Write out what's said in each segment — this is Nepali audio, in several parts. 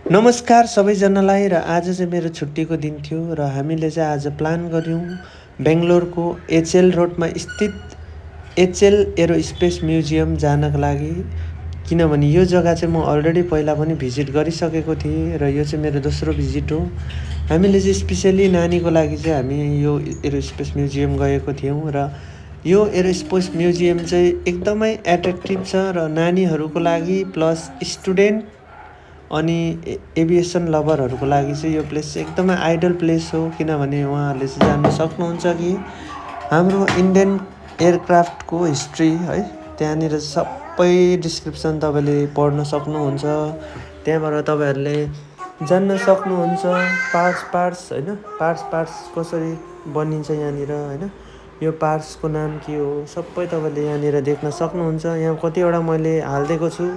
नमस्कार सबैजनालाई र आज चाहिँ मेरो छुट्टीको दिन थियो र हामीले चाहिँ आज प्लान गऱ्यौँ बेङ्गलोरको एचएल रोडमा स्थित एचएल एरोस्पेस म्युजियम जानका लागि। किनभने यो जग्गा चाहिँ म अलरेडी पहिला पनि भिजिट गरिसकेको थिएँ र यो चाहिँ मेरो दोस्रो भिजिट हो। हामीले चाहिँ स्पेसली नानीको लागि चाहिँ हामी यो एरोस्पेस म्युजियम गएको थियौँ र यो एरोस्पेस म्युजियम चाहिँ एकदमै एट्र्याक्टिभ छ र नानीहरूको लागि प्लस स्टुडेन्ट अनि एभिएसन लभरहरूको लागि चाहिँ यो प्लेस चाहिँ एकदमै आइडल प्लेस हो। किनभने उहाँहरूले चाहिँ जान्न सक्नुहुन्छ कि हाम्रो इन्डियन एयरक्राफ्टको हिस्ट्री है त्यहाँनिर सबै डिस्क्रिप्सन तपाईँले पढ्न सक्नुहुन्छ। त्यहाँबाट तपाईँहरूले जान्न सक्नुहुन्छ पार्ट्स होइन पार्ट्स कसरी बनिन्छ यहाँनिर होइन यो पार्ट्सको नाम के हो सबै तपाईँले यहाँनिर देख्न सक्नुहुन्छ। यहाँ कतिवटा मैले हालिदिएको छु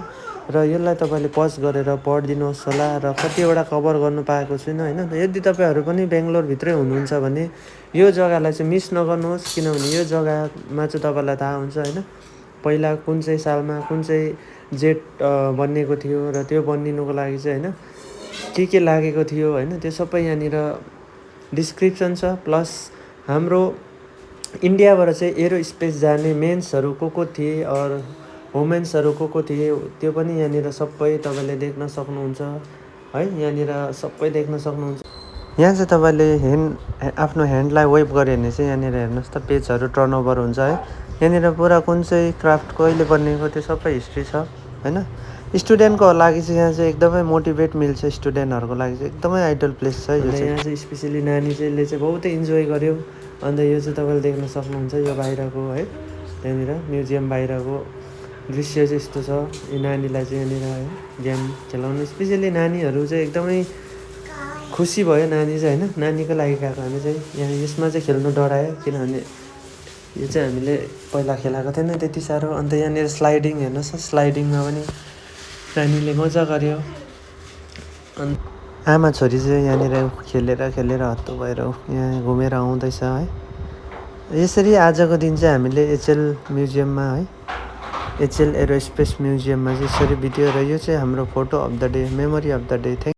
र यसलाई तपाईँले पज गरेर पढिदिनुहोस् होला र कतिवटा कभर गर्नु पाएको छुइनँ होइन। यदि तपाईँहरू पनि बेङ्गलोरभित्रै हुनुहुन्छ भने यो जग्गालाई चाहिँ मिस नगर्नुहोस्। किनभने यो जग्गामा चाहिँ तपाईँलाई थाहा हुन्छ होइन पहिला कुन चाहिँ सालमा कुन चाहिँ जेट बनिएको थियो र त्यो बनिनुको लागि चाहिँ होइन के लागेको थियो होइन त्यो सबै यहाँनिर डिस्क्रिप्सन छ। प्लस हाम्रो इन्डियाबाट चाहिँ एरोस्पेस जाने मेन्सहरू को थिए और वुमेन्सहरू को थिए त्यो पनि यहाँनिर सबै तपाईँले देख्न सक्नुहुन्छ है। यहाँनिर सबै देख्न सक्नुहुन्छ। यहाँ चाहिँ तपाईँले आफ्नो ह्यान्डलाई वेभ गऱ्यो भने चाहिँ यहाँनिर हेर्नुहोस् त पेजहरू टर्नओभर हुन्छ है। यहाँनिर पुरा कुन चाहिँ क्राफ्ट कहिले बनिएको त्यो सबै हिस्ट्री छ होइन। स्टुडेन्टको लागि चाहिँ यहाँ चाहिँ एकदमै मोटिभेट मिल्छ। स्टुडेन्टहरूको लागि चाहिँ एकदमै आइडल प्लेस छ यो चाहिँ। यहाँ चाहिँ स्पेसली नानी चाहिँले चाहिँ बहुतै इन्जोय गर्यो। अन्त यो चाहिँ तपाईँले देख्न सक्नुहुन्छ यो बाहिरको है त्यहाँनिर म्युजियम बाहिरको दृश्य चाहिँ यस्तो छ। यो नानीलाई चाहिँ यहाँनिर है गेम खेलाउनु स्पेसली नानीहरू चाहिँ एकदमै खुसी भयो नानी चाहिँ होइन नानीको लागि गएको हामी चाहिँ यहाँ यसमा चाहिँ खेल्नु डरायो किनभने यो चाहिँ हामीले पहिला खेलाएको थिएन त्यति साह्रो। अन्त यहाँनिर स्लाइडिङ हेर्नुहोस् स्लाइडिङमा पनि नानीले मजा गर्यो। अनि आमा छोरी चाहिँ यहाँनिर खेलेर हत्तु भएर यहाँ घुमेर आउँदैछ है। यसरी आजको दिन चाहिँ हामीले एचएल म्युजियममा है एचएल एरोस्पेस म्युजियममा चाहिँ यसरी बित्यो र यो चाहिँ हाम्रो photo of the day memory of the day.